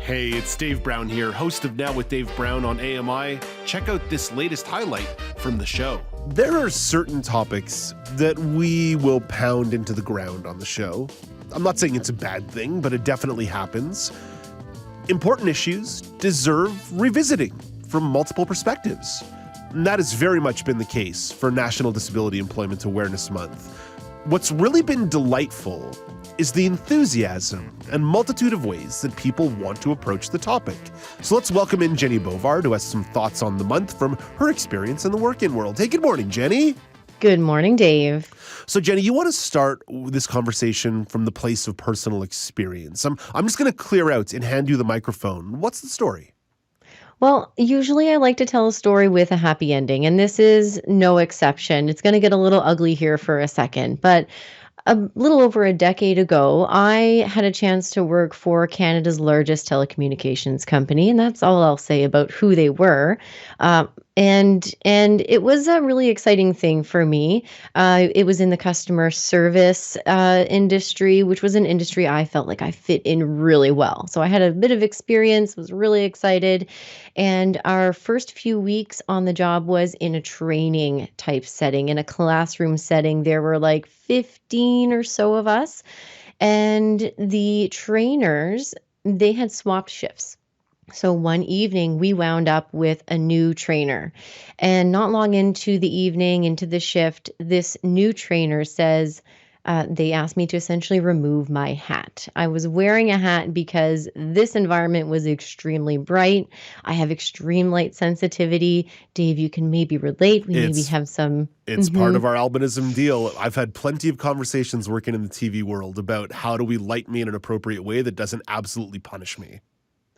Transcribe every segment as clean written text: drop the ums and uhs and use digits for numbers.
Hey, it's Dave Brown here, host of Now with Dave Brown on AMI. Check out this latest highlight from the show. There are certain topics that we will pound into the ground on the show. I'm not saying it's a bad thing, but it definitely happens. Important issues deserve revisiting from multiple perspectives. And that has very much been the case for National Disability Employment Awareness Month. What's really been delightful is the enthusiasm and multitude of ways that people want to approach the topic. So let's welcome in Jennie Bovard, who has some thoughts on the month from her experience in the working world. Hey, good morning, Jennie. Good morning, Dave. So, Jennie, you want to start this conversation from the place of personal experience. I'm just going to clear out and hand you the microphone. What's the story? Well, usually I like to tell a story with a happy ending, and this is no exception. It's going to get a little ugly here for a second, but a little over a decade ago, I had a chance to work for Canada's largest telecommunications company, and that's all I'll say about who they were. And it was a really exciting thing for me. It was in the customer service industry, which was an industry I felt like I fit in really well. So I had a bit of experience, was really excited. And our first few weeks on the job was in a training type setting, in a classroom setting. There were like 15 or so of us. And the trainers, they had swapped shifts. So one evening we wound up with a new trainer, and not long into the evening, into the shift, this new trainer says, they asked me to essentially remove my hat. I was wearing a hat because this environment was extremely bright. I have extreme light sensitivity. Dave, you can maybe relate. We maybe have some. It's part of our albinism deal. I've had plenty of conversations working in the TV world about how do we light me in an appropriate way that doesn't absolutely punish me.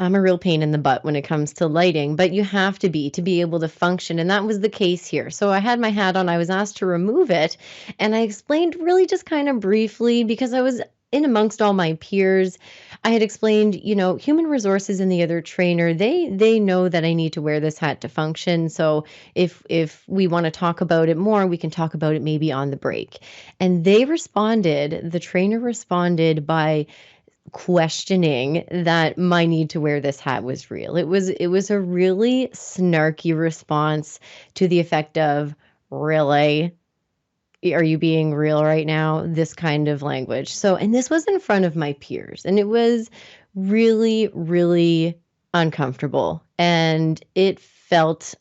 I'm a real pain in the butt when it comes to lighting, but you have to be able to function. And that was the case here. So I had my hat on. I was asked to remove it. And I explained really just kind of briefly because I was in amongst all my peers. I had explained, human resources and the other trainer, they know that I need to wear this hat to function. So if we want to talk about it more, we can talk about it maybe on the break. And the trainer responded by questioning that my need to wear this hat was real. It was a really snarky response to the effect of, really? Are you being real right now? This kind of language. So, and this was in front of my peers, and it was really, really uncomfortable. And it felt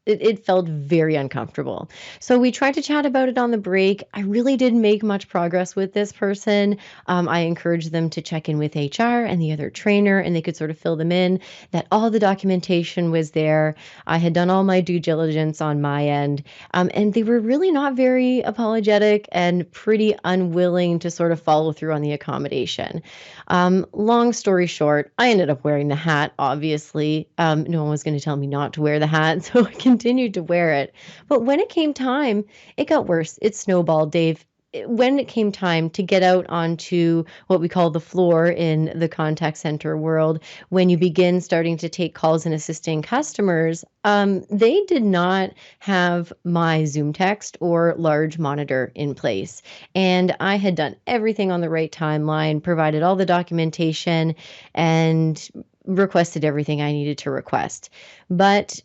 it felt very uncomfortable. So we tried to chat about it on the break. I really didn't make much progress with this person. I encouraged them to check in with HR and the other trainer, and they could sort of fill them in that all the documentation was there. I had done all my due diligence on my end, and they were really not very apologetic and pretty unwilling to sort of follow through on the accommodation. Long story short, I ended up wearing the hat, obviously. No one was going to tell me not to wear the hat, so I continued to wear it. But when it came time, it got worse. It snowballed, Dave. When it came time to get out onto what we call the floor in the contact center world, when you begin starting to take calls and assisting customers, they did not have my Zoom text or large monitor in place. And I had done everything on the right timeline, provided all the documentation, and requested everything I needed to request. But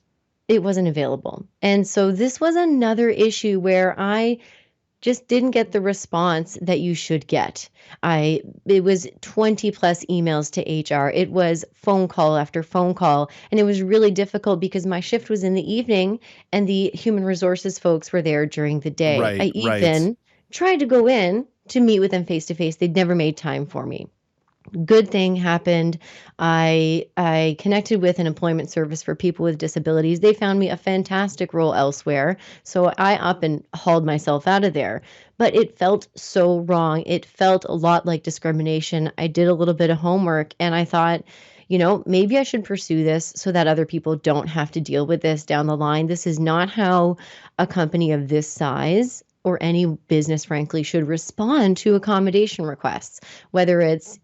it wasn't available. And so this was another issue where I just didn't get the response that you should get. It was 20 plus emails to HR. It was phone call after phone call. And it was really difficult because my shift was in the evening and the human resources folks were there during the day. I even tried to go in to meet with them face to face. They'd never made time for me. Good thing happened. I connected with an employment service for people with disabilities. They found me a fantastic role elsewhere. So I up and hauled myself out of there. But it felt so wrong. It felt a lot like discrimination. I did a little bit of homework and I thought, maybe I should pursue this so that other people don't have to deal with this down the line. This is not how a company of this size or any business, frankly, should respond to accommodation requests, whether it's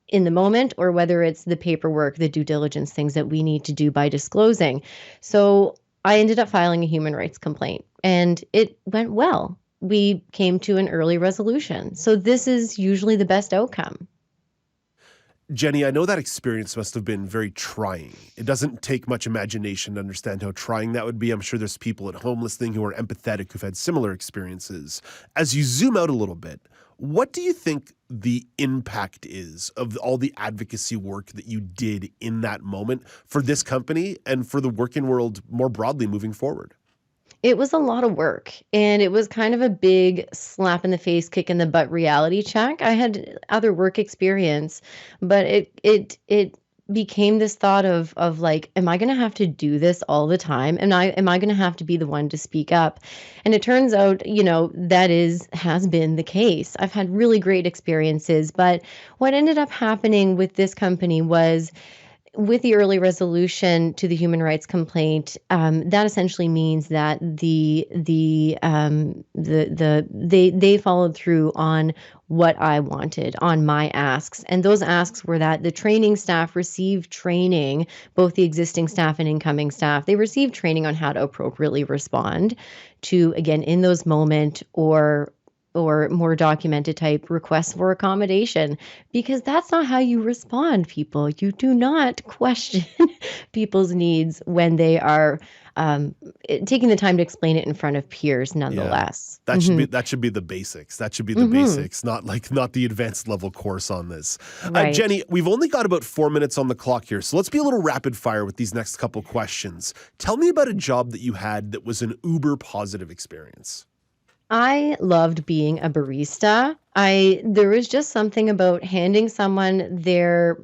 in the moment or whether it's the paperwork, the due diligence things that we need to do by disclosing. So I ended up filing a human rights complaint and it went well. We came to an early resolution. So this is usually the best outcome. Jennie, I know that experience must have been very trying. It doesn't take much imagination to understand how trying that would be. I'm sure there's people at home listening who are empathetic who've had similar experiences. As you zoom out a little bit, what do you think the impact is of all the advocacy work that you did in that moment for this company and for the working world more broadly moving forward? It was a lot of work, and it was kind of a big slap in the face, kick in the butt reality check. I had other work experience, but it became this thought of like, am I going to have to do this all the time? And am I going to have to be the one to speak up? And it turns out, that has been the case. I've had really great experiences, but what ended up happening with this company was, with the early resolution to the human rights complaint, that essentially means that they followed through on what I wanted, on my asks. And those asks were that the training staff received training, both the existing staff and incoming staff, they received training on how to appropriately respond to, again, in those moment or more documented type requests for accommodation, because that's not how you respond, people. You do not question people's needs when they are taking the time to explain it in front of peers nonetheless. Yeah. That should be the basics. That should be the basics, not the advanced level course on this. Right. Jennie, we've only got about 4 minutes on the clock here, so let's be a little rapid fire with these next couple questions. Tell me about a job that you had that was an uber positive experience. I loved being a barista. There was just something about handing someone their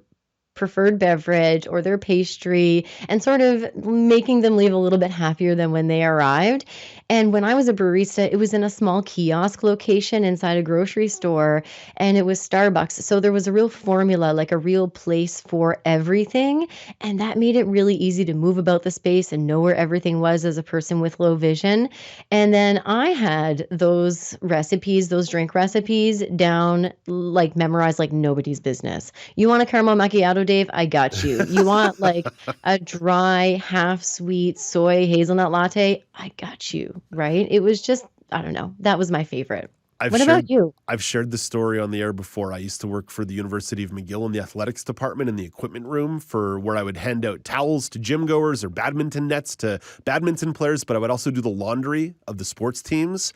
preferred beverage or their pastry and sort of making them leave a little bit happier than when they arrived. And when I was a barista, it was in a small kiosk location inside a grocery store, and it was Starbucks. So there was a real formula, like a real place for everything. And that made it really easy to move about the space and know where everything was as a person with low vision. And then I had those recipes, those drink recipes down, like memorized like nobody's business. You want a caramel macchiato, Dave? I got you. You want like a dry, half sweet soy hazelnut latte? I got you. Right? It was just, I don't know. That was my favorite. What about you? I've shared the story on the air before. I used to work for the University of McGill in the athletics department in the equipment room for where I would hand out towels to gym goers or badminton nets to badminton players, but I would also do the laundry of the sports teams.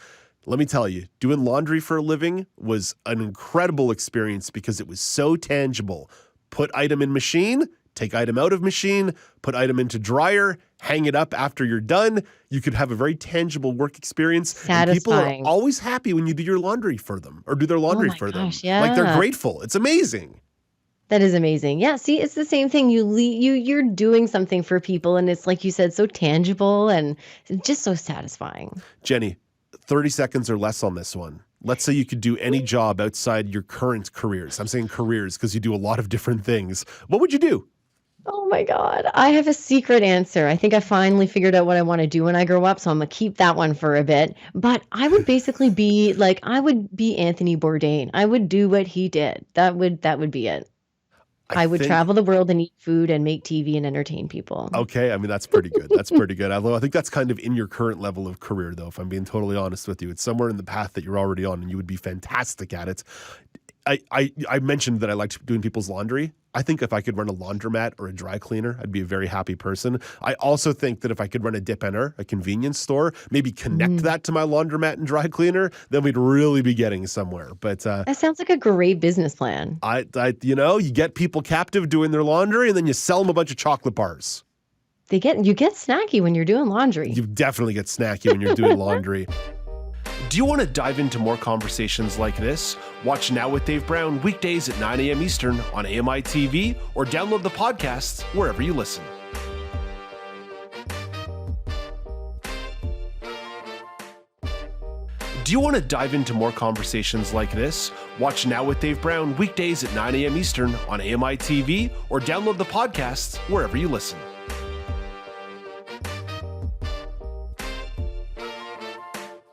Let me tell you, doing laundry for a living was an incredible experience because it was so tangible. Put item in machine, take item out of machine, put item into dryer, hang it up after you're done. You could have a very tangible work experience. Satisfying. And people are always happy when you do your laundry for them or do their laundry for them. Yeah. Like they're grateful. It's amazing. That is amazing. Yeah, see, it's the same thing. You're doing something for people, and it's like you said, so tangible and just so satisfying. Jennie, 30 seconds or less on this one. Let's say you could do any job outside your current careers. I'm saying careers because you do a lot of different things. What would you do? Oh my God. I have a secret answer. I think I finally figured out what I want to do when I grow up, so I'm going to keep that one for a bit. But I would basically be like, I would be Anthony Bourdain. I would do what he did. That would be it. I would travel the world and eat food and make TV and entertain people. Okay, I mean, that's pretty good. That's pretty good. Although I think that's kind of in your current level of career, though, if I'm being totally honest with you. It's somewhere in the path that you're already on, and you would be fantastic at it. I mentioned that I liked doing people's laundry. I think if I could run a laundromat or a dry cleaner, I'd be a very happy person. I also think that if I could run a dépanneur, a convenience store, maybe connect that to my laundromat and dry cleaner, then we'd really be getting somewhere. But that sounds like a great business plan. You get people captive doing their laundry, and then you sell them a bunch of chocolate bars. You get snacky when you're doing laundry. You definitely get snacky when you're doing laundry. Do you want to dive into more conversations like this? Watch Now with Dave Brown weekdays at 9 a.m. Eastern on AMI-TV or download the podcast wherever you listen. Do you want to dive into more conversations like this? Watch Now with Dave Brown weekdays at 9 a.m. Eastern on AMI-TV or download the podcast wherever you listen.